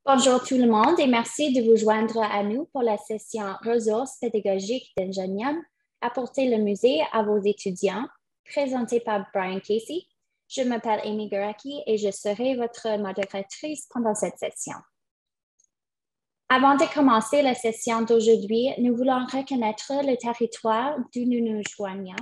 Bonjour tout le monde et merci de vous joindre à nous pour la session Ressources pédagogiques d'Ingenium, apporter le musée à vos étudiants, présentée par Brian Casey. Je m'appelle Amy Garaki et je serai votre modératrice pendant cette session. Avant de commencer la session d'aujourd'hui, nous voulons reconnaître le territoire d'où nous nous joignons.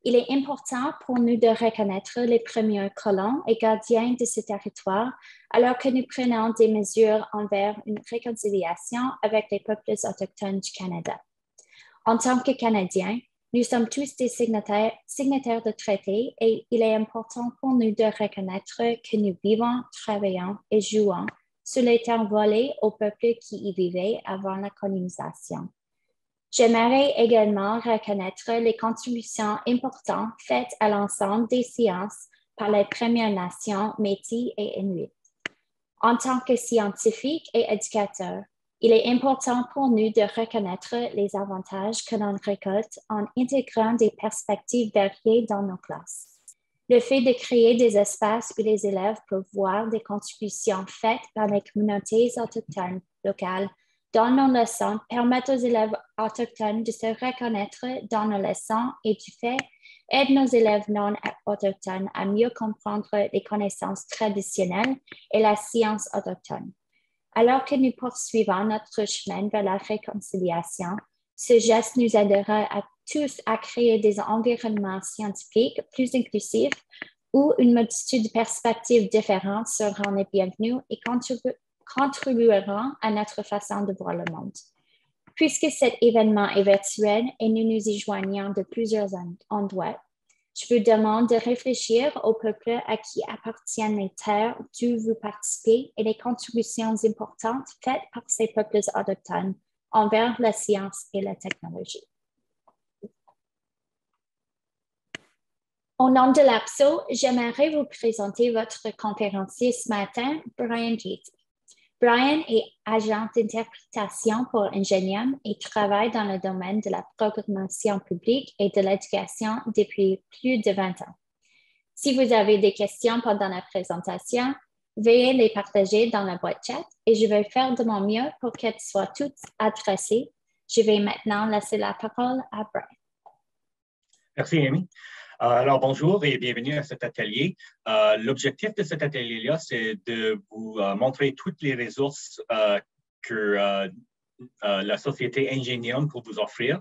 Il est important pour nous de reconnaître les premiers colons et gardiens de ce territoire alors que nous prenons des mesures envers une réconciliation avec les peuples autochtones du Canada. En tant que Canadiens, nous sommes tous des signataires de traités et il est important pour nous de reconnaître que nous vivons, travaillons et jouons sur les terres volées aux peuples qui y vivaient avant la colonisation. J'aimerais également reconnaître les contributions importantes faites à l'ensemble des sciences par les Premières Nations, Métis et Inuits. En tant que scientifiques et éducateurs, il est important pour nous de reconnaître les avantages que l'on récolte en intégrant des perspectives variées dans nos classes. Le fait de créer des espaces où les élèves peuvent voir des contributions faites par les communautés autochtones locales dans nos leçons permet aux élèves autochtones de se reconnaître dans nos leçons et du fait aide nos élèves non autochtones à mieux comprendre les connaissances traditionnelles et la science autochtone. Alors que nous poursuivons notre chemin vers la réconciliation, ce geste nous aidera à tous à créer des environnements scientifiques plus inclusifs où une multitude de perspectives différentes seront les bienvenues et contribueront à notre façon de voir le monde. Puisque cet événement est virtuel et nous nous y joignons de plusieurs endroits, je vous demande de réfléchir au peuple à qui appartiennent les terres d'où vous participez et les contributions importantes faites par ces peuples autochtones envers la science et la technologie. Au nom de l'APSO, j'aimerais vous présenter votre conférencier ce matin, Brian Casey. Brian est agent d'interprétation pour Ingenium et travaille dans le domaine de la programmation publique et de l'éducation depuis plus de 20 ans. Si vous avez des questions pendant la présentation, veuillez les partager dans la boîte chat et je vais faire de mon mieux pour qu'elles soient toutes adressées. Je vais maintenant laisser la parole à Brian. Merci, Amy. Alors, bonjour et bienvenue à cet atelier. L'objectif de cet atelier-là, c'est de vous montrer toutes les ressources que la société Ingenium peut vous offrir.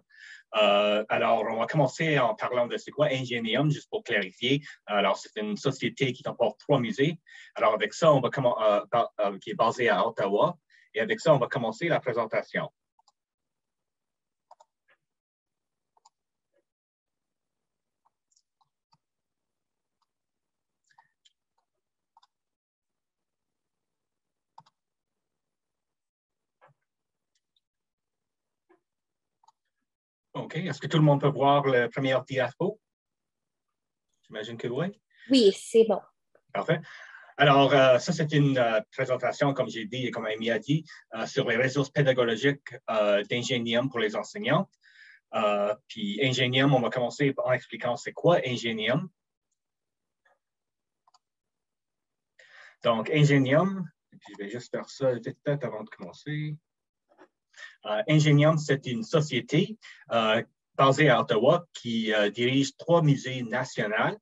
Alors, on va commencer en parlant de c'est quoi Ingenium, juste pour clarifier. Alors, c'est une société qui comporte 3 musées. Alors, avec ça, on va qui est basée à Ottawa. Et avec ça, on va commencer la présentation. OK. Est-ce que tout le monde peut voir le premier diapo? J'imagine que oui. Oui, c'est bon. Parfait. Alors, ça, c'est une présentation, comme j'ai dit et comme Amy a dit, sur les ressources pédagogiques d'Ingenium pour les enseignants. Puis Ingenium, on va commencer en expliquant c'est quoi Ingenium. Donc, Ingenium, je vais juste faire ça vite avant de commencer. Ingenium, c'est une société basée à Ottawa qui dirige 3 musées nationaux.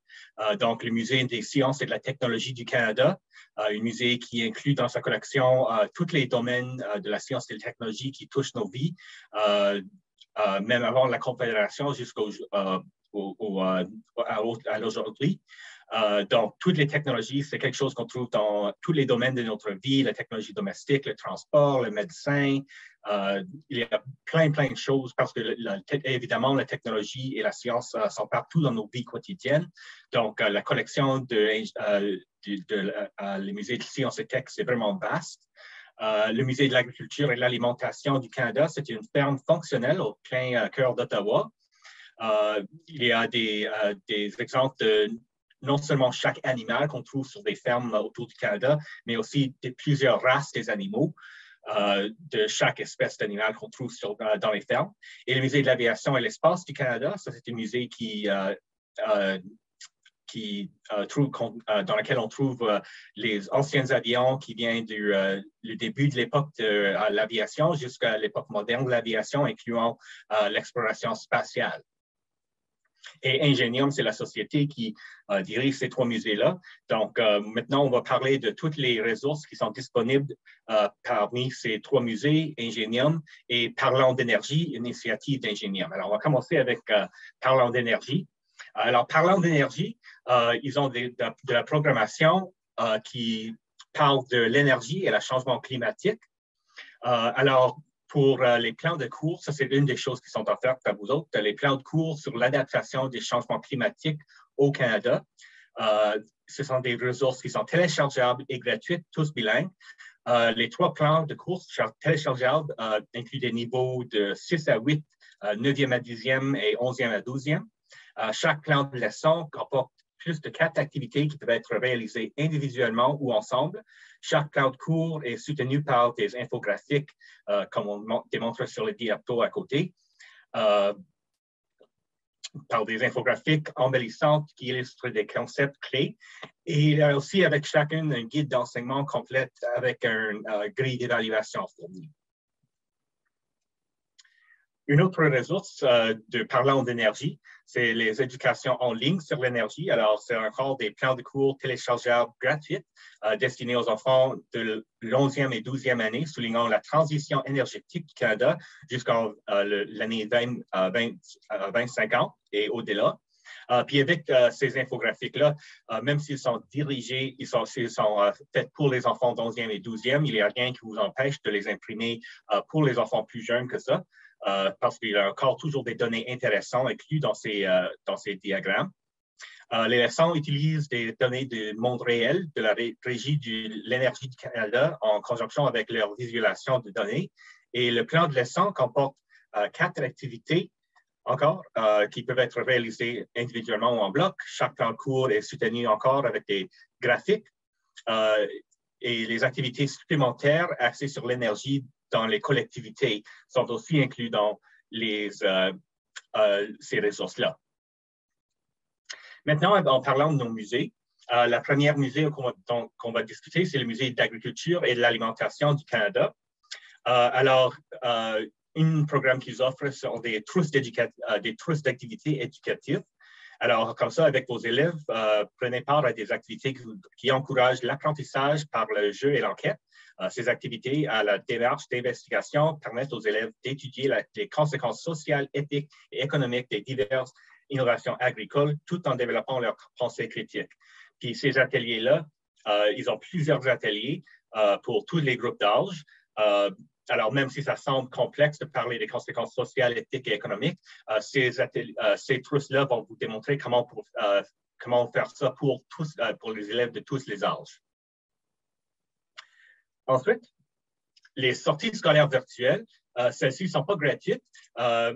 Donc, le Musée des sciences et de la technologie du Canada, un musée qui inclut dans sa collection tous les domaines de la science et de la technologie qui touchent nos vies, même avant la Confédération jusqu'à l'aujourd'hui. Donc, toutes les technologies, c'est quelque chose qu'on trouve dans tous les domaines de notre vie, la technologie domestique, le transport, le médecin. Il y a plein de choses parce que, évidemment, la technologie et la science sont partout dans nos vies quotidiennes. Donc, la collection les musées de sciences et tech, c'est vraiment vaste. Le Musée de l'agriculture et de l'alimentation du Canada, c'est une ferme fonctionnelle au plein cœur d'Ottawa. Il y a des exemples de non seulement chaque animal qu'on trouve sur des fermes autour du Canada, mais aussi de plusieurs races des animaux de chaque espèce d'animal qu'on trouve dans les fermes. Et le Musée de l'aviation et l'espace du Canada, ça c'est un musée qui dans laquelle on trouve les anciens avions qui viennent du début de l'époque de l'aviation jusqu'à l'époque moderne de l'aviation, incluant l'exploration spatiale. Et Ingenium, c'est la société qui dirige ces trois musées-là. Donc, maintenant, on va parler de toutes les ressources qui sont disponibles parmi ces trois musées, Ingenium et Parlons d'énergie, initiative d'Ingenium. Alors, on va commencer avec Parlons d'énergie. Alors, Parlons d'énergie, ils ont de la programmation qui parle de l'énergie et le changement climatique. Alors, pour les plans de cours, ça c'est une des choses qui sont offertes à vous autres, les plans de cours sur l'adaptation des changements climatiques au Canada. Ce sont des ressources qui sont téléchargeables et gratuites, tous bilingues. Les trois plans de cours téléchargeables incluent des niveaux de 6 à 8, 9e à 10e et 11e à 12e. Chaque plan de leçon comporte plus de 4 activités qui peuvent être réalisées individuellement ou ensemble. Chaque plan de cours est soutenu par des infographiques, comme on démontre sur le diapo à côté, par des infographiques embellissantes qui illustrent des concepts clés. Et aussi avec chacune un guide d'enseignement complète avec une grille d'évaluation fournie. Une autre ressource de Parlons d'énergie, c'est les éducations en ligne sur l'énergie. Alors, c'est encore des plans de cours téléchargeables gratuits destinés aux enfants de l'11e et 12e année, soulignant la transition énergétique du Canada jusqu'à l'année 2050 et au-delà. Puis avec ces infographiques-là, même s'ils sont dirigés, ils sont faits pour les enfants d'11e et 12e, il n'y a rien qui vous empêche de les imprimer pour les enfants plus jeunes que ça. Parce qu'il y a encore toujours des données intéressantes incluses dans ces diagrammes. Les leçons utilisent des données du monde réel de la Régie de l'énergie du Canada en conjonction avec leur visualisation de données. Et le plan de leçon comporte 4 activités encore qui peuvent être réalisées individuellement ou en bloc. Chaque plan de cours est soutenu encore avec des graphiques et les activités supplémentaires axées sur l'énergie dans les collectivités sont aussi inclus dans ces ressources-là. Maintenant, en parlant de nos musées, la première musée qu'on va discuter, c'est le musée d'agriculture et de l'alimentation du Canada. Alors, un programme qu'ils offrent sont des trousses d'activités éducatives. Alors, comme ça, avec vos élèves, prenez part à des activités qui encouragent l'apprentissage par le jeu et l'enquête. Ces activités à la démarche d'investigation permettent aux élèves d'étudier les conséquences sociales, éthiques et économiques des diverses innovations agricoles, tout en développant leur pensée critique. Puis ces ateliers-là, ils ont plusieurs ateliers pour tous les groupes d'âge. Alors, même si ça semble complexe de parler des conséquences sociales, éthiques et économiques, ces trousses-là vont vous démontrer comment faire ça pour les élèves de tous les âges. Ensuite, les sorties scolaires virtuelles, celles-ci ne sont pas gratuites,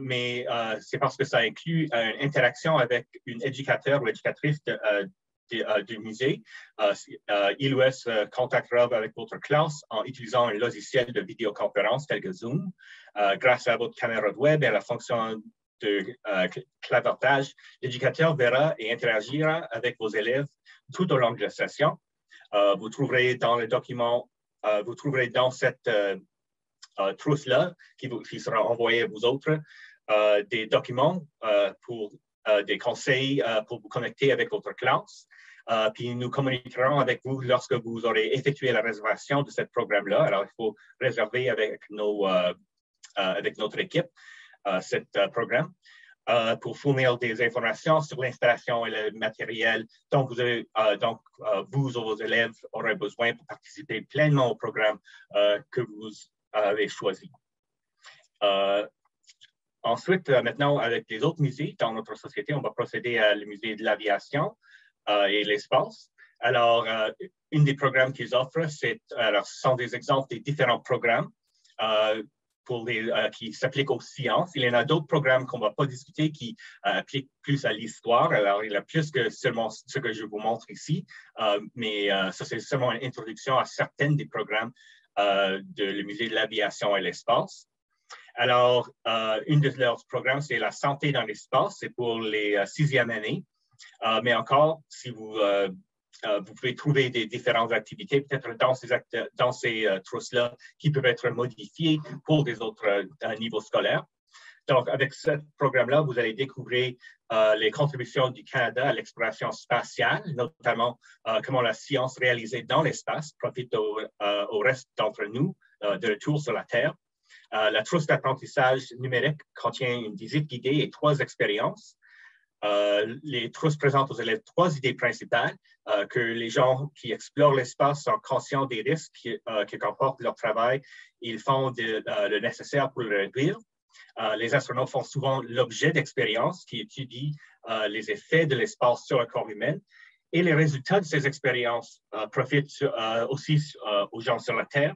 mais c'est parce que ça inclut une interaction avec une éducateur ou éducatrice du musée. Il ou elle contactera avec votre classe en utilisant un logiciel de vidéoconférence tel que Zoom. Grâce à votre caméra de web et à la fonction de clavertage, l'éducateur verra et interagira avec vos élèves tout au long de la session. Vous trouverez dans le document, vous trouverez dans cette trousse-là qui sera envoyée à vous autres des documents pour des conseils pour vous connecter avec votre classe. Puis nous communiquerons avec vous lorsque vous aurez effectué la réservation de ce programme-là. Alors, il faut réserver avec notre équipe ce programme pour fournir des informations sur l'installation et le matériel dont vous ou vos élèves aurez besoin pour participer pleinement au programme que vous avez choisi. Ensuite, maintenant, avec les autres musées dans notre société, on va procéder à le musée de l'aviation et l'espace. Alors, un des programmes qu'ils offrent, ce sont des exemples des différents programmes qui s'appliquent aux sciences. Il y en a d'autres programmes qu'on ne va pas discuter qui appliquent plus à l'histoire. Alors, il y a plus que seulement ce que je vous montre ici, mais ça, c'est seulement une introduction à certains des programmes du musée de l'aviation et l'espace. Alors, un de leurs programmes, c'est la santé dans l'espace. C'est pour les 6e années. Mais encore, si vous pouvez trouver des différentes activités, peut-être dans ces trousses-là, qui peuvent être modifiées pour des autres niveaux scolaires. Donc, avec ce programme-là, vous allez découvrir les contributions du Canada à l'exploration spatiale, notamment comment la science réalisée dans l'espace profite au reste d'entre nous de retour sur la Terre. La trousse d'apprentissage numérique contient une visite guidée et 3 expériences. Les trousses présentent aux élèves 3 idées principales, que les gens qui explorent l'espace sont conscients des risques que comporte leur travail. Ils font le nécessaire pour le réduire. Les astronautes font souvent l'objet d'expériences qui étudient les effets de l'espace sur le corps humain. Et les résultats de ces expériences profitent aussi aux gens sur la Terre.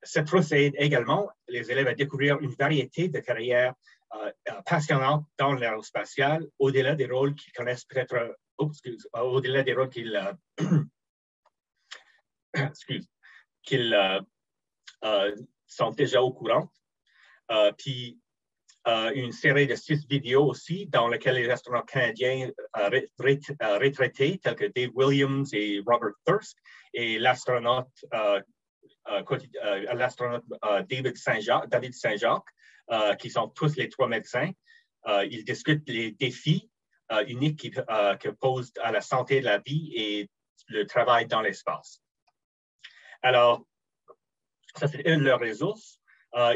Cette trousse aide également les élèves à découvrir une variété de carrières passionnantes dans l'aérospatiale, au-delà des rôles qu'ils connaissent peut-être, au-delà des rôles qu'ils sont déjà au courant. Puis une série de 6 vidéos aussi dans lesquelles les astronautes canadiens retraités tels que Dave Williams et Robert Thirsk et l'astronaute David Saint-Jacques, qui sont tous les 3 médecins. Ils discutent les défis uniques que posent à la santé de la vie et le travail dans l'espace. Alors, ça c'est une de leurs ressources.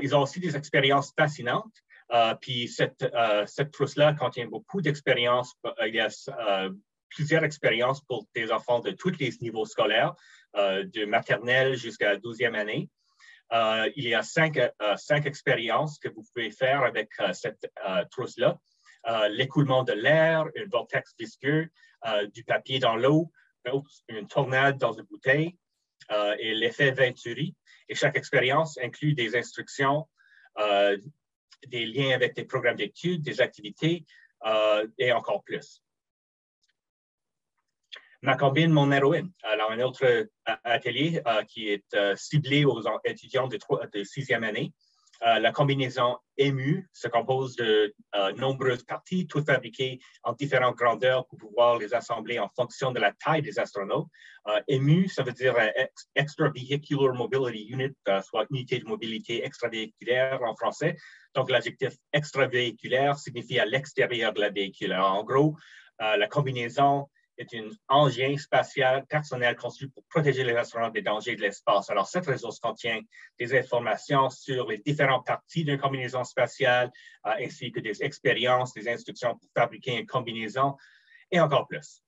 Ils ont aussi des expériences fascinantes. Puis cette trousse-là contient beaucoup d'expériences. Il y a plusieurs expériences pour des enfants de tous les niveaux scolaires, de maternelle jusqu'à la 12e année. Il y a 5 expériences que vous pouvez faire avec cette trousse-là. L'écoulement de l'air, un vortex visqueux, du papier dans l'eau, une tornade dans une bouteille et l'effet Venturi. Et chaque expérience inclut des instructions, des liens avec des programmes d'études, des activités et encore plus. Ma combine, mon héroïne. Alors, un autre atelier qui est ciblé aux étudiants de 6e année. La combinaison EMU se compose de nombreuses parties, toutes fabriquées en différentes grandeurs pour pouvoir les assembler en fonction de la taille des astronautes. EMU, ça veut dire Extravehicular Mobility Unit, soit unité de mobilité extravéhiculaire en français. Donc, l'adjectif extravéhiculaire signifie à l'extérieur de la véhicule. Alors, en gros, la combinaison est un engin spatial personnel conçu pour protéger les astronautes des dangers de l'espace. Alors, cette ressource contient des informations sur les différentes parties d'une combinaison spatiale, ainsi que des expériences, des instructions pour fabriquer une combinaison, et encore plus.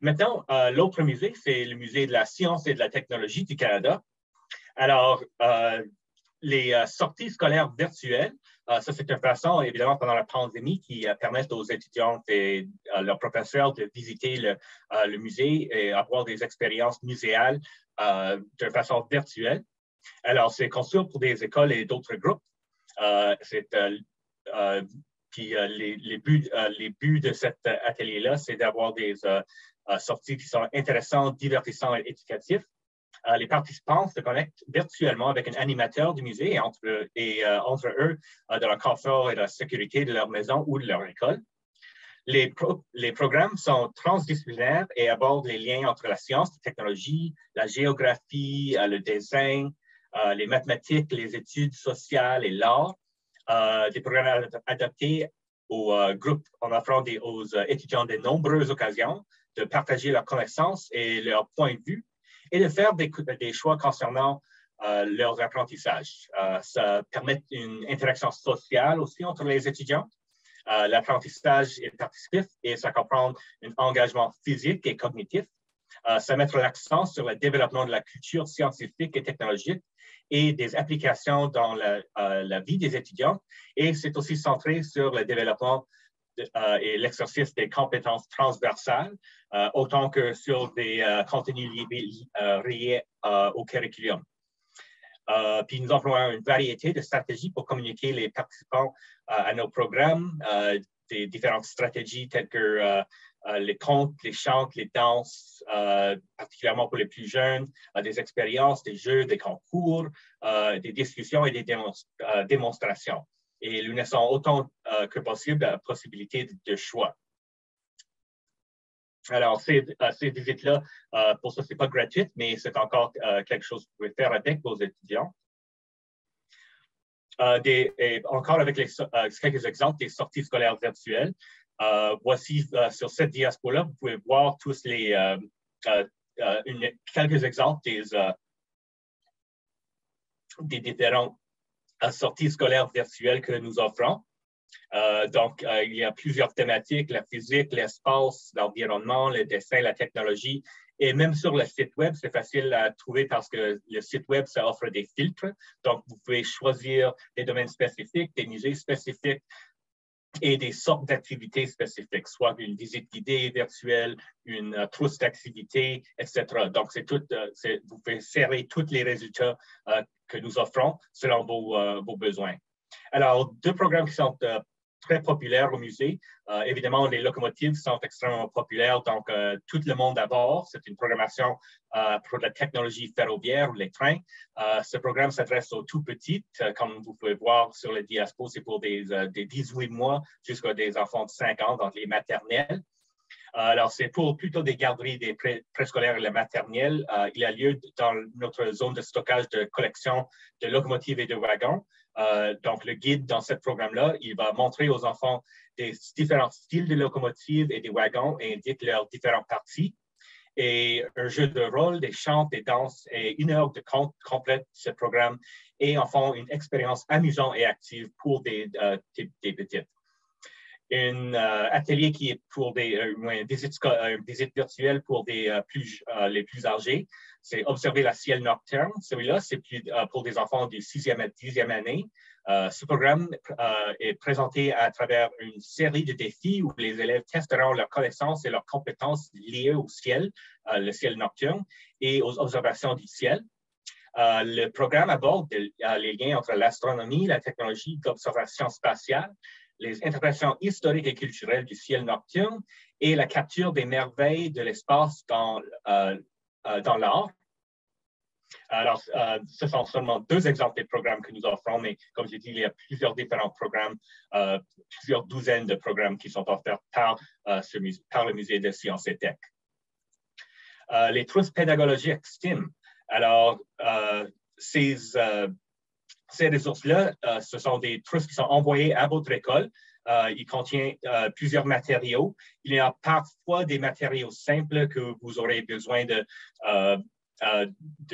Maintenant, l'autre musée, c'est le Musée de la science et de la technologie du Canada. Alors, les sorties scolaires virtuelles, ça c'est une façon, évidemment, pendant la pandémie, qui permettent aux étudiants et leurs professeurs de visiter le musée et avoir des expériences muséales de façon virtuelle. Alors, c'est conçu pour des écoles et d'autres groupes. Puis les buts de cet atelier-là, c'est d'avoir des sorties qui sont intéressantes, divertissantes et éducatives. Les participants se connectent virtuellement avec un animateur du musée et entre eux, dans le confort et la sécurité de leur maison ou de leur école. Les programmes sont transdisciplinaires et abordent les liens entre la science, la technologie, la géographie, le design, les mathématiques, les études sociales et l'art. Des programmes adaptés aux groupes en offrant aux étudiants de nombreuses occasions de partager leurs connaissances et leurs points de vue et de faire des choix concernant leurs apprentissages. Ça permet une interaction sociale aussi entre les étudiants. L'apprentissage est participatif et ça comprend un engagement physique et cognitif. Ça met l'accent sur le développement de la culture scientifique et technologique et des applications dans la vie des étudiants. Et c'est aussi centré sur le développement et l'exercice des compétences transversales, autant que sur des contenus liés au curriculum. Puis nous employons une variété de stratégies pour communiquer les participants à nos programmes, des différentes stratégies telles que les contes, les chants, les danses, particulièrement pour les plus jeunes, des expériences, des jeux, des concours, des discussions et des démonstrations. Et nous laissons autant que possible la possibilité de choix. Alors, ces visites-là, pour ça, ce n'est pas gratuit, mais c'est encore quelque chose que vous pouvez faire avec vos étudiants. Encore avec quelques exemples des sorties scolaires virtuelles. Voici sur cette diapo-là, vous pouvez voir tous les quelques exemples des différentes sorties scolaires virtuelles que nous offrons. Donc, il y a plusieurs thématiques, la physique, l'espace, l'environnement, le dessin, la technologie. Et même sur le site web, c'est facile à trouver parce que le site web, ça offre des filtres. Donc, vous pouvez choisir des domaines spécifiques, des musées spécifiques et des sortes d'activités spécifiques, soit une visite guidée virtuelle, une trousse d'activités, etc. Donc, vous pouvez serrer tous les résultats que nous offrons selon vos besoins. Alors, deux programmes qui sont très populaires au musée. Évidemment, les locomotives sont extrêmement populaires, donc tout le monde à bord. C'est une programmation pour la technologie ferroviaire, les trains. Ce programme s'adresse aux tout petites. Comme vous pouvez voir sur le diapo, c'est pour des 18 mois jusqu'à des enfants de 5 ans, donc les maternelles. Alors, c'est pour plutôt des garderies, des préscolaires et les maternelles. Il a lieu dans notre zone de stockage de collection de locomotives et de wagons. Donc, le guide dans ce programme-là, il va montrer aux enfants des différents styles de locomotives et des wagons et indique leurs différentes parties. Et un jeu de rôle, des chants, des danses et 1 heure de conte complète ce programme et en font une expérience amusante et active pour des petites. Un atelier qui est pour une visite virtuelle pour les plus âgés. C'est observer le ciel nocturne. Celui-là, c'est pour des enfants de 6e à 10e année. Ce programme est présenté à travers une série de défis où les élèves testeront leurs connaissances et leurs compétences liées au ciel, le ciel nocturne, et aux observations du ciel. Le programme aborde les liens entre l'astronomie, la technologie d'observation spatiale, les interprétations historiques et culturelles du ciel nocturne et la capture des merveilles de l'espace dans l'art. Alors, ce sont seulement 2 exemples des programmes que nous offrons, mais comme j'ai dit, il y a plusieurs différents programmes, plusieurs douzaines de programmes qui sont offerts par le Musée de sciences et tech. Les trousses pédagogiques STEAM. Alors, ces ressources-là, ce sont des trousses qui sont envoyées à votre école. Il contient plusieurs matériaux. Il y a parfois des matériaux simples que vous aurez besoin de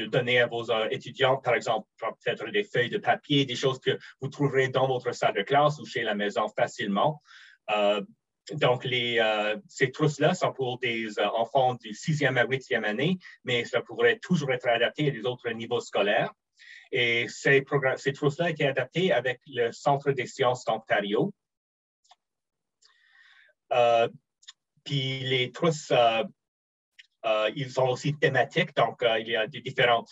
donner à vos étudiants, par exemple, peut-être des feuilles de papier, des choses que vous trouverez dans votre salle de classe ou chez la maison facilement. Donc, ces trousses-là sont pour des enfants du 6e à 8e année, mais ça pourrait toujours être adapté à des autres niveaux scolaires. Et ces trousses-là étaient adaptées avec le Centre des sciences d'Ontario. Puis les trousses, ils sont aussi thématiques, donc il y a des différentes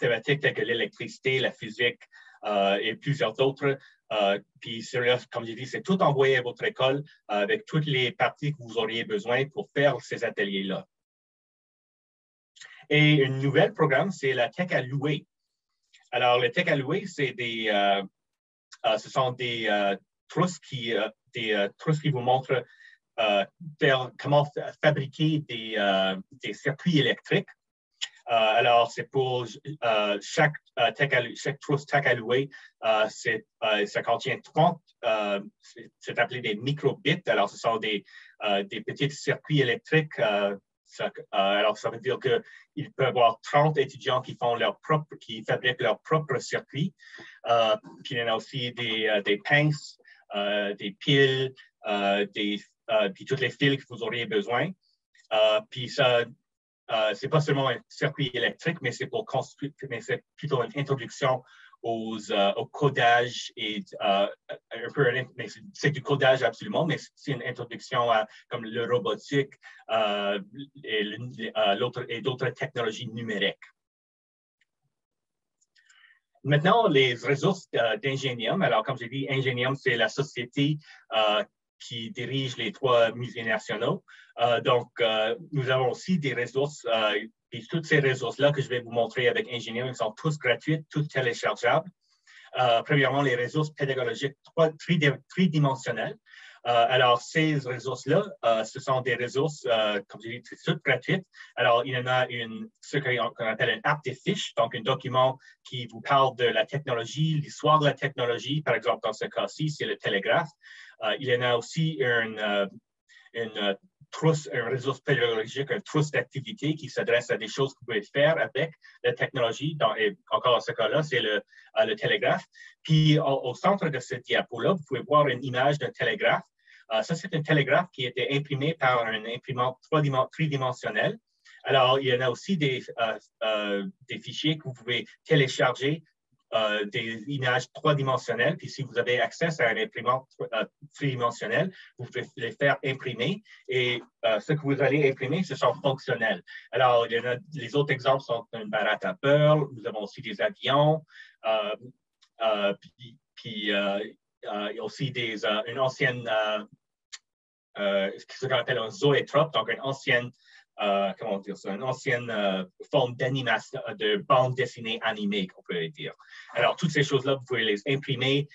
thématiques telles que l'électricité, la physique et plusieurs autres. Puis comme j'ai dit, c'est tout envoyé à votre école avec toutes les parties que vous auriez besoin pour faire ces ateliers-là. Et un nouvel programme, c'est la Tech à louer. Alors, le Tech à louer, ce sont des trousses qui vous montrent comment fabriquer des circuits électriques. Alors, c'est pour chaque trousse Tech à louer, ça contient 30, c'est appelé des microbits. Alors, ce sont des petits circuits électriques. Alors, ça veut dire qu'il peut y avoir 30 étudiants qui fabriquent leurs propres circuits. Puis il y en a aussi des pinces, des piles, puis tous les fils que vous auriez besoin. Puis ça, c'est pas seulement un circuit électrique, mais c'est plutôt une introduction au codage et c'est du codage absolument, mais c'est une introduction à comme le robotique et d'autres technologies numériques. Maintenant, les ressources d'Ingenium. Alors, comme j'ai dit, Ingenium, c'est la société qui dirige les 3 musées nationaux. Donc, nous avons aussi des ressources, et toutes ces ressources-là que je vais vous montrer avec Ingenium, elles sont toutes gratuites, toutes téléchargeables. Premièrement, les ressources pédagogiques tridimensionnelles. Alors, ces ressources-là, ce sont des ressources, comme je dis, toutes gratuites. Alors, il y en a ce qu'on appelle une app des fiches, donc un document qui vous parle de la technologie, l'histoire de la technologie. Par exemple, dans ce cas-ci, c'est le télégraphe. Il y en a aussi une trousse, un réseau pédagogique, un trousse d'activités qui s'adresse à des choses que vous pouvez faire avec la technologie. Et encore dans ce cas-là, c'est le télégraphe. Puis au centre de ce diapo-là, vous pouvez voir une image d'un télégraphe. Ça, c'est un télégraphe qui a été imprimé par un imprimante tridimensionnel. Alors, il y en a aussi des fichiers que vous pouvez télécharger, des images trois-dimensionnelles. Puis si vous avez accès à un imprimante tridimensionnel, vous pouvez les faire imprimer. Et ce que vous allez imprimer, ce sont fonctionnels. Alors, les autres exemples sont une baratte à beurre. Nous avons aussi des avions. Il y a aussi une ancienne, ce qu'on appelle un zoétrope, donc une ancienne comment dire ça, une ancienne forme d'animation, de bande dessinée animée, qu'on peut dire. Alors, toutes ces choses-là, vous pouvez les imprimer,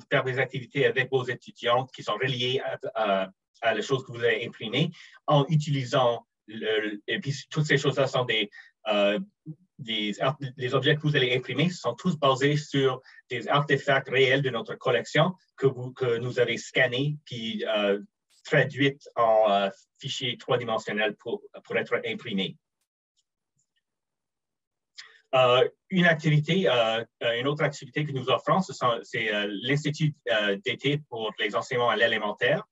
faire des activités avec vos étudiants qui sont reliées à la chose que vous avez imprimée en utilisant, et puis toutes ces choses-là sont les objets que vous allez imprimer sont tous basés sur des artefacts réels de notre collection que nous avez scannés puis traduites en fichiers trois-dimensionnels pour être imprimés. Une autre activité que nous offrons, c'est l'Institut d'été pour les enseignements à l'élémentaire.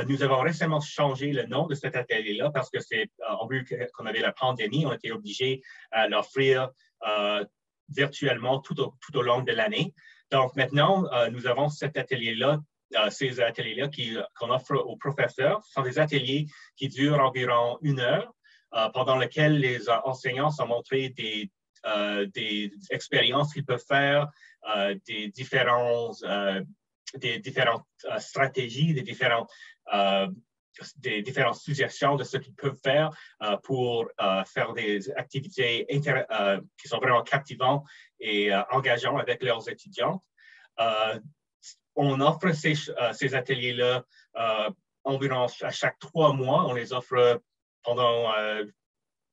Nous avons récemment changé le nom de cet atelier-là parce que on a vu qu'on avait la pandémie, on a été obligés à l'offrir virtuellement tout au long de l'année. Donc maintenant, nous avons cet atelier-là, ces ateliers-là qu'on offre aux professeurs. Ce sont des ateliers qui durent environ 1 heure, pendant lesquels les enseignants sont montrés des expériences qu'ils peuvent faire, des différentes stratégies, des différentes suggestions de ce qu'ils peuvent faire pour faire des activités qui sont vraiment captivantes et engageantes avec leurs étudiants. On offre ces ateliers-là environ à chaque 3 mois. On les offre pendant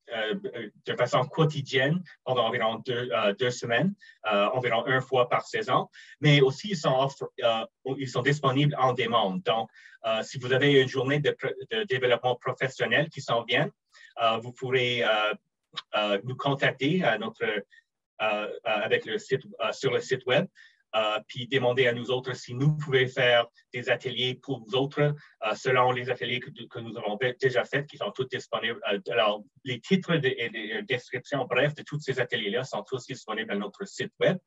de façon quotidienne pendant environ 2 semaines, environ 1 fois par saison. Mais aussi, ils sont disponibles en demande. Donc, si vous avez une journée de développement professionnel qui s'en vient, vous pourrez nous contacter sur le site web. Puis demander à nous autres si nous pouvons faire des ateliers pour vous autres selon les ateliers que nous avons déjà faits, qui sont tous disponibles. Alors, les titres et les descriptions bref de tous ces ateliers-là sont tous disponibles à notre site web.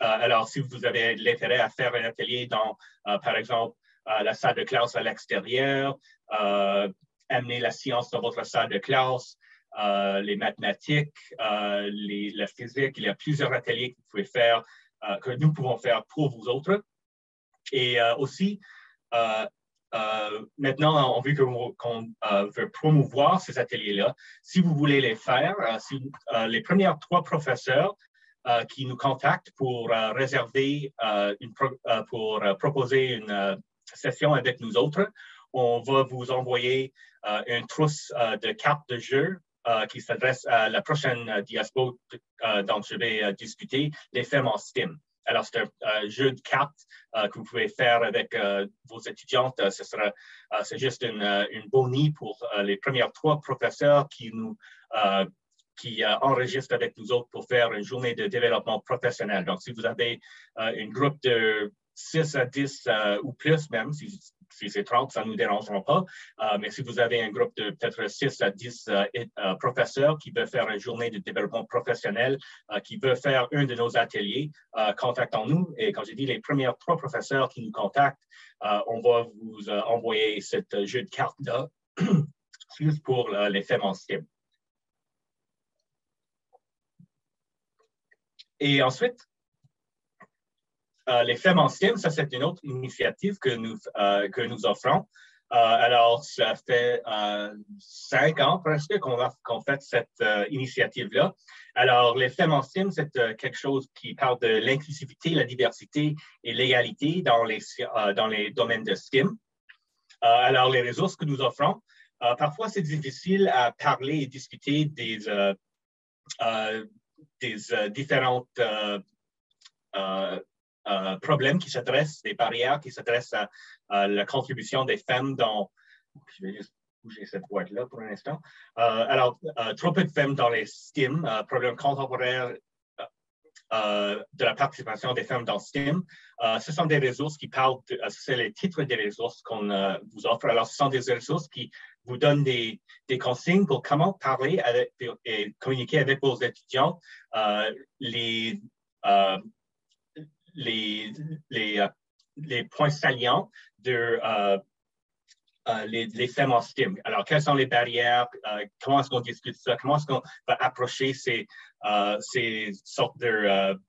Alors, si vous avez l'intérêt à faire un atelier dans, par exemple, la salle de classe à l'extérieur, amener la science dans votre salle de classe, les mathématiques, la physique, il y a plusieurs ateliers que vous pouvez faire, que nous pouvons faire pour vous autres. Et aussi, maintenant, on veut qu'on veut promouvoir ces ateliers-là. Si vous voulez les faire, les premiers 3 professeurs qui nous contactent pour réserver, pour proposer une session avec nous autres, on va vous envoyer une trousse de cartes de jeu qui s'adresse à la prochaine diapo dont je vais discuter, les femmes en STEM. Alors, c'est un jeu de cartes que vous pouvez faire avec vos étudiantes. C'est juste une bonnie pour les premiers 3 professeurs qui enregistrent avec nous autres pour faire une journée de développement professionnel. Donc, si vous avez un groupe de 6 à 10 ou plus même, si c'est 30, ça ne nous dérangera pas. Mais si vous avez un groupe de peut-être 6 à 10 professeurs qui veulent faire une journée de développement professionnel, qui veulent faire un de nos ateliers, contactons-nous. Et quand j'ai dit les premiers 3 professeurs qui nous contactent, on va vous envoyer ce jeu de cartes-là pour les femmes en STEM. Et ensuite, les femmes en STEM, ça c'est une autre initiative que nous offrons. Alors, ça fait 5 ans presque qu'on fait cette initiative-là. Alors, les femmes en STEM, c'est quelque chose qui parle de l'inclusivité, la diversité et l'égalité dans les domaines de STEM. Alors, les ressources que nous offrons, parfois c'est difficile à parler et discuter des différentes problèmes qui s'adressent, des barrières qui s'adressent à la contribution des femmes dans... Je vais juste bouger cette boîte-là pour un instant. Alors, trop peu de femmes dans les STEM, problèmes contemporains de la participation des femmes dans STEM. Ce sont des ressources qui parlent, c'est les titres des ressources qu'on vous offre. Alors, ce sont des ressources qui vous donnent des consignes pour comment parler et communiquer avec vos étudiants les points salients de les femmes en STEM. Alors, quelles sont les barrières? Comment est-ce qu'on discute ça? Comment est-ce qu'on va approcher ces sortes de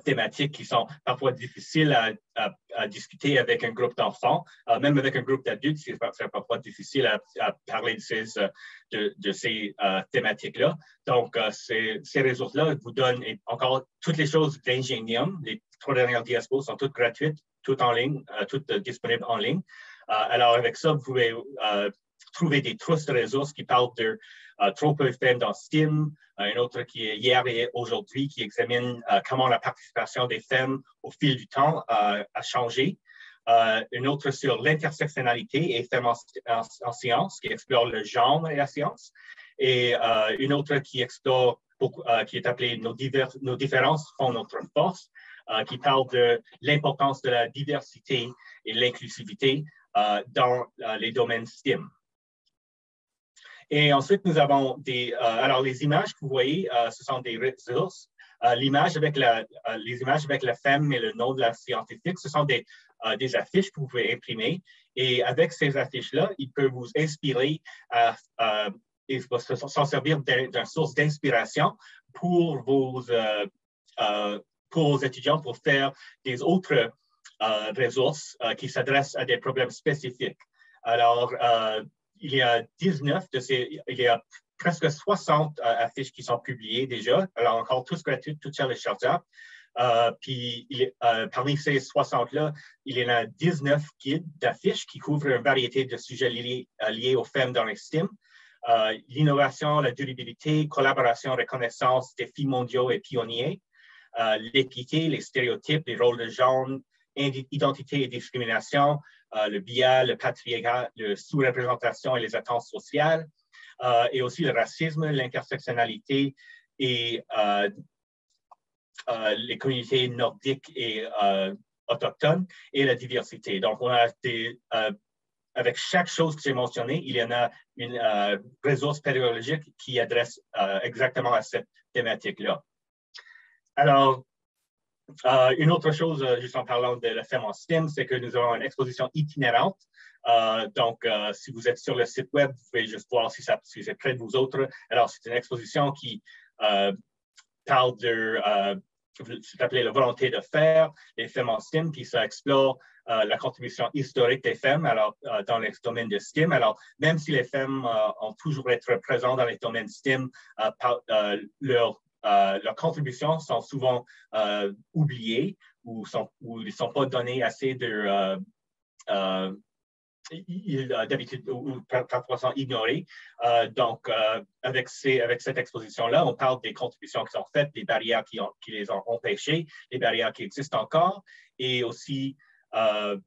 thématiques qui sont parfois difficiles à discuter avec un groupe d'enfants, même avec un groupe d'adultes, c'est parfois difficile à parler de ces thématiques-là. Donc, ces ressources-là vous donnent encore toutes les choses d'Ingenium. Les 3 dernières diaspos sont toutes gratuites, toutes en ligne, toutes disponibles en ligne. Alors, avec ça, vous pouvez trouver des trousses de ressources qui parlent de trop peu de femmes dans STEM, une autre qui est hier et aujourd'hui, qui examine comment la participation des femmes au fil du temps a changé. Une autre sur l'intersectionnalité et femmes en sciences, qui explore le genre et la science. Et une autre qui explore, qui est appelée Nos différences font notre force, qui parle de l'importance de la diversité et l'inclusivité dans les domaines STEM. Et ensuite, nous avons alors les images que vous voyez, ce sont des ressources. Les images avec la femme et le nom de la scientifique, ce sont des affiches que vous pouvez imprimer. Et avec ces affiches-là, il peut vous inspirer et s'en servir d'une source d'inspiration pour vos étudiants pour faire des autres ressources qui s'adressent à des problèmes spécifiques. Alors, il y a presque 60 affiches qui sont publiées déjà. Alors, encore tous gratuits, toutes téléchargeables. Puis, parmi ces 60-là, il y en a 19 guides d'affiches qui couvrent une variété de sujets liés aux femmes dans les STEM. L'innovation, la durabilité, collaboration, reconnaissance, défis mondiaux et pionniers, l'équité, les stéréotypes, les rôles de genre, identité et discrimination, le biais, le patriarcat, la sous-représentation et les attentes sociales, et aussi le racisme, l'intersectionnalité et les communautés nordiques et autochtones et la diversité. Donc, on a avec chaque chose que j'ai mentionnée, il y en a une ressource pédagogique qui adresse exactement à cette thématique-là. Alors, une autre chose, juste en parlant de la femme en STEM, c'est que nous avons une exposition itinérante. Donc, si vous êtes sur le site web, vous pouvez juste voir si c'est près de vous autres. Alors, c'est une exposition qui parle de, c'est appelé la volonté de faire, les femmes en STEM, puis ça explore la contribution historique des femmes dans les domaines de STEM. Alors, même si les femmes ont toujours été présentes dans les domaines STEM, leurs contributions sont souvent oubliées ou ils ne sont pas donnés assez de... d'habitude ou parfois sont ignorés. Donc, avec cette exposition-là, on parle des contributions qui sont faites, des barrières qui les ont empêchées, les barrières qui existent encore, et aussi, comme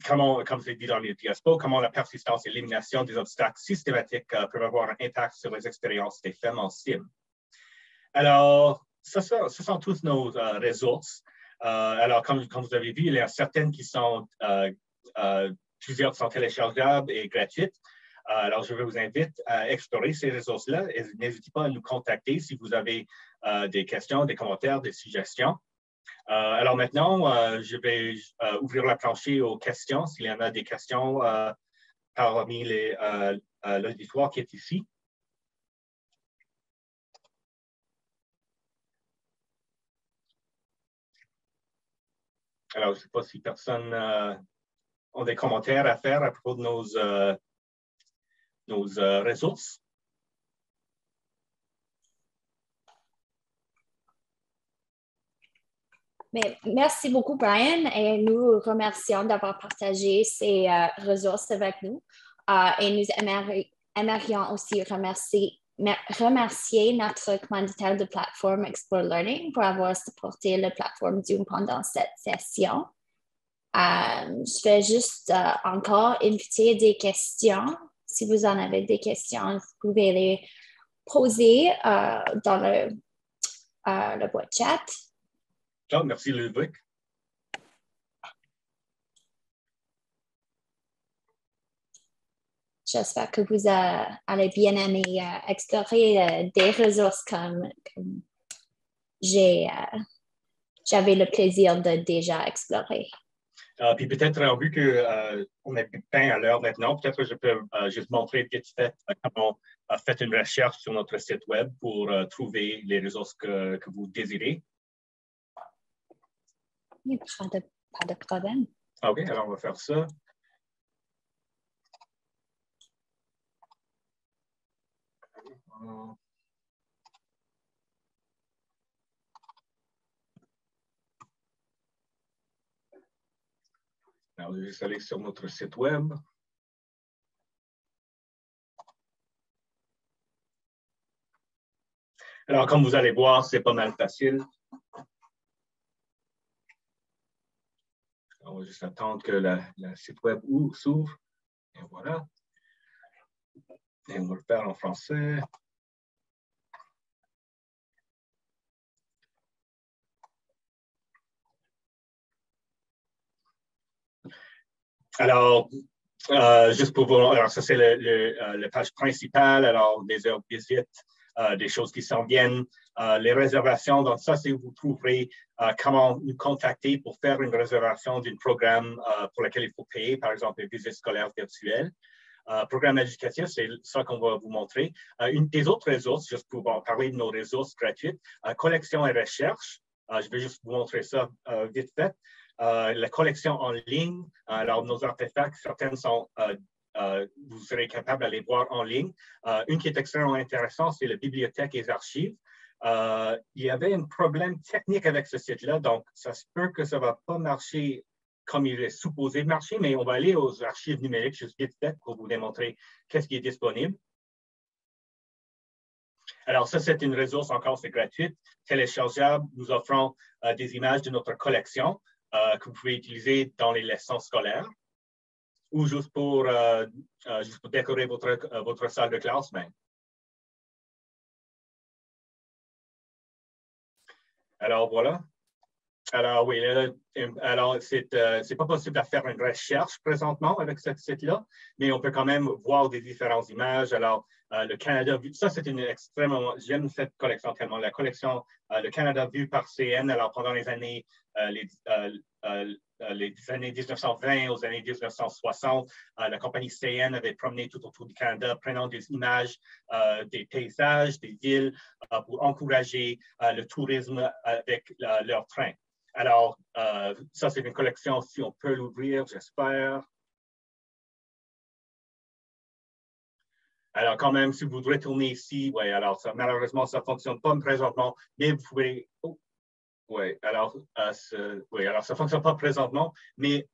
je l'ai dit dans les diaspos, comment la persistance et l'élimination des obstacles systématiques peuvent avoir un impact sur les expériences des femmes en STEM. Alors, ce sont tous nos ressources. Alors, comme vous avez vu, il y a certaines qui sont, plusieurs sont téléchargeables et gratuites. Alors, je vous invite à explorer ces ressources-là et n'hésitez pas à nous contacter si vous avez des questions, des commentaires, des suggestions. Alors maintenant, je vais ouvrir la plancher aux questions, s'il y en a des questions parmi l'auditoire qui est ici. Alors, je ne sais pas si personne ont des commentaires à faire à propos de nos ressources? Mais merci beaucoup, Brian, et nous remercions d'avoir partagé ces ressources avec nous. Et nous aimerions aussi remercier notre commanditaire de plateforme Explore Learning pour avoir supporté la plateforme Zoom pendant cette session. Je vais juste encore inviter des questions. Si vous en avez des questions, vous pouvez les poser dans le boîte chat. Oh, merci, Ludwig. J'espère que vous allez bien aimer explorer des ressources comme j'avais le plaisir de déjà explorer. Puis peut-être, vu qu'on a plus de temps à l'heure maintenant, peut-être que je peux juste montrer vite fait comment on fait une recherche sur notre site web pour trouver les ressources que vous désirez. Pas de problème. OK, alors on va faire ça. Alors, je vais juste aller sur notre site web. Alors, comme vous allez voir, c'est pas mal facile. On va juste attendre que le site web s'ouvre. Et voilà. Et on va le faire en français. Alors, juste pour vous, alors ça c'est la page principale, alors des heures de visite, des choses qui s'en viennent, les réservations, donc ça c'est où vous trouverez comment nous contacter pour faire une réservation d'un programme pour lequel il faut payer, par exemple une visite scolaire virtuelle. Programme éducatif, c'est ça qu'on va vous montrer. Une des autres ressources, juste pour parler de nos ressources gratuites, collection et recherche. Je vais juste vous montrer ça vite fait. La collection en ligne, alors nos artefacts, certaines sont, vous serez capable d'aller voir en ligne. Une qui est extrêmement intéressante, c'est la bibliothèque et les archives. Il y avait un problème technique avec ce site-là, donc ça se peut que ça ne va pas marcher comme il est supposé marcher, mais on va aller aux archives numériques juste vite fait pour vous démontrer qu'est-ce qui est disponible. Alors, ça, c'est une ressource encore, c'est gratuite, téléchargeable. Nous offrons des images de notre collection que vous pouvez utiliser dans les leçons scolaires ou juste pour décorer votre salle de classe même. Alors, voilà. Alors, oui, alors c'est pas possible de faire une recherche présentement avec ce site-là, mais on peut quand même voir des différentes images. Alors, le Canada vu, ça c'est une extrêmement, j'aime cette collection tellement, la collection le Canada vu par CN, alors pendant les années 1920 aux années 1960, la compagnie CN avait promené tout autour du Canada, prenant des images des paysages, des villes, pour encourager le tourisme avec leur train. Alors, ça, c'est une collection, si on peut l'ouvrir, j'espère. Alors, quand même, si vous retournez ici, oui, alors, ça, malheureusement, ça ne fonctionne pas présentement, mais vous pouvez... Oh, oui, alors, ça ne fonctionne pas présentement, mais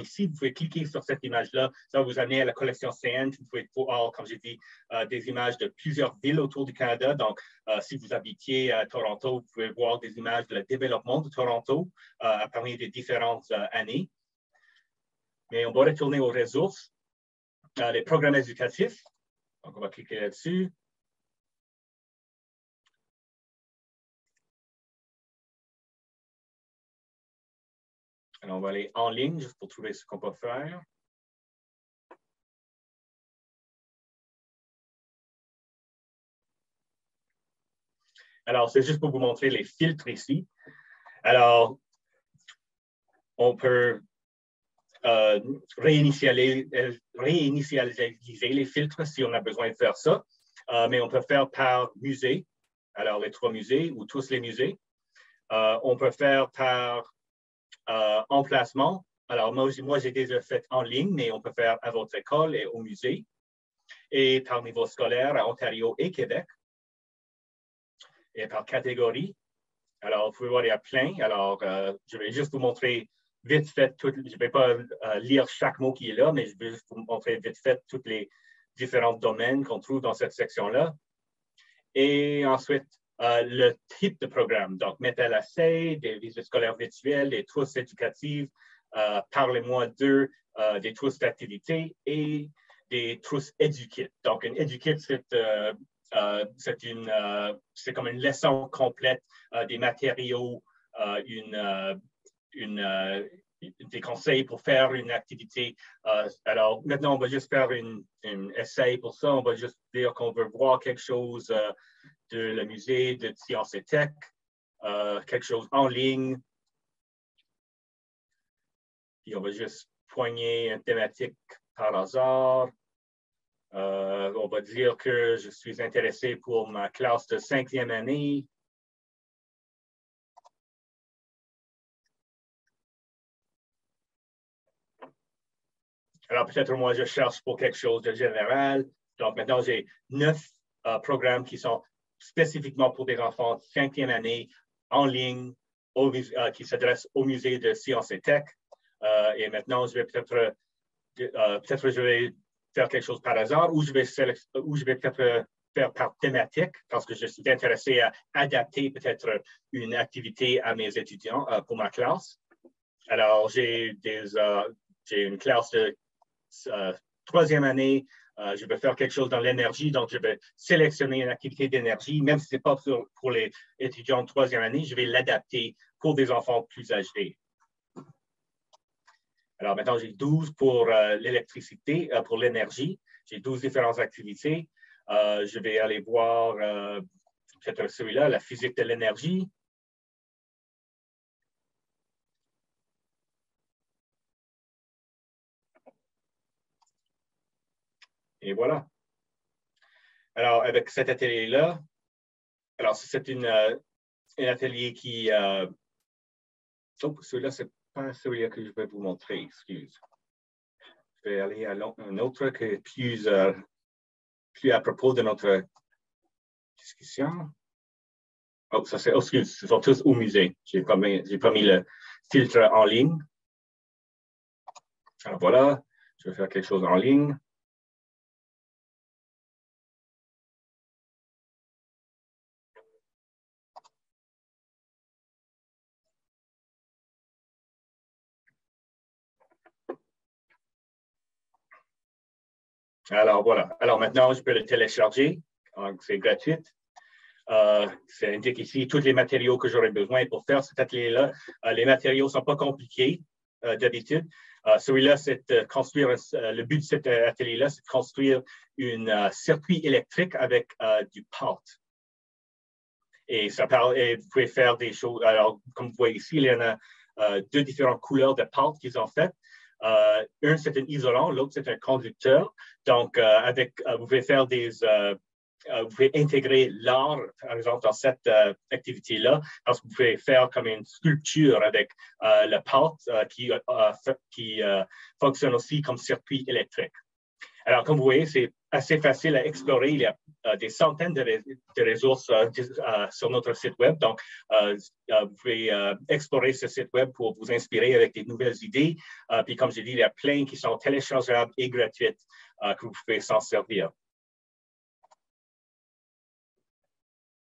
ici, vous pouvez cliquer sur cette image-là. Ça va vous amener à la collection CN. Vous pouvez voir, comme j'ai dit, des images de plusieurs villes autour du Canada. Donc, si vous habitiez à Toronto, vous pouvez voir des images de le développement de Toronto parmi les différentes années. Mais on va retourner aux ressources, les programmes éducatifs. Donc, on va cliquer là-dessus. Alors, on va aller en ligne juste pour trouver ce qu'on peut faire. Alors, c'est juste pour vous montrer les filtres ici. Alors, on peut réinitialiser les filtres si on a besoin de faire ça, mais on peut faire par musée. Alors, les 3 musées ou tous les musées. On peut faire par emplacement. Alors, moi j'ai déjà fait en ligne, mais on peut faire à votre école et au musée, et par niveau scolaire à Ontario et Québec, et par catégorie. Alors, vous pouvez voir, il y a plein. Alors, je vais juste vous montrer vite fait, je ne vais pas lire chaque mot qui est là, mais je vais juste vous montrer vite fait tous les différents domaines qu'on trouve dans cette section-là. Et ensuite, le type de programme. Donc, MET-LAC, des visites scolaires virtuelles, des trousses éducatives, parlez-moi d'eux, des trousses d'activité et des trousses EduKit. Donc, une EduKit, c'est comme une leçon complète des matériaux, des conseils pour faire une activité. Alors, maintenant, on va juste faire un essai pour ça. On va juste dire qu'on veut voir quelque chose de le musée de sciences et tech, quelque chose en ligne. Puis on va juste poigner une thématique par hasard. On va dire que je suis intéressé pour ma classe de 5e année. Alors, peut-être moi, je cherche pour quelque chose de général. Donc, maintenant, j'ai 9 programmes qui sont spécifiquement pour des enfants de 5e année en ligne qui s'adressent au musée de sciences et tech. Et maintenant, je vais peut-être je vais faire quelque chose par hasard ou je vais peut-être faire par thématique parce que je suis intéressé à adapter peut-être une activité à mes étudiants pour ma classe. Alors, j'ai une classe de 3e année. Je vais faire quelque chose dans l'énergie, donc je vais sélectionner une activité d'énergie, même si ce n'est pas pour les étudiants de 3e année, je vais l'adapter pour des enfants plus âgés. Alors maintenant, j'ai 12 pour l'électricité, pour l'énergie. J'ai 12 différentes activités. Je vais aller voir peut-être celui-là, la physique de l'énergie. Et voilà. Alors, avec cet atelier-là, alors c'est un atelier qui... oh, celui-là, c'est pas celui-là que je vais vous montrer, excuse. Je vais aller à un autre qui est plus à propos de notre discussion. Oh, ça c'est, excuse, ce sont tous au musée. J'ai pas mis le filtre en ligne. Alors voilà, je vais faire quelque chose en ligne. Alors voilà. Alors maintenant, je peux le télécharger. C'est gratuit. C'est indiqué ici tous les matériaux que j'aurais besoin pour faire cet atelier-là. Les matériaux ne sont pas compliqués d'habitude. Celui-là, c'est de construire, le but de cet atelier-là, c'est de construire un circuit électrique avec du pâte. Et vous pouvez faire des choses. Alors, comme vous voyez ici, il y en a 2 différentes couleurs de pâte qu'ils ont faites. Un, c'est un isolant, l'autre, c'est un conducteur. Donc, vous pouvez faire vous pouvez intégrer l'art, par exemple, dans cette activité-là, parce que vous pouvez faire comme une sculpture avec le pâte qui fonctionne aussi comme circuit électrique. Alors, comme vous voyez, c'est assez facile à explorer. Il y a des centaines de ressources sur notre site web. Donc, vous pouvez explorer ce site web pour vous inspirer avec des nouvelles idées. Puis, comme j'ai dit, il y a plein qui sont téléchargeables et gratuites que vous pouvez s'en servir.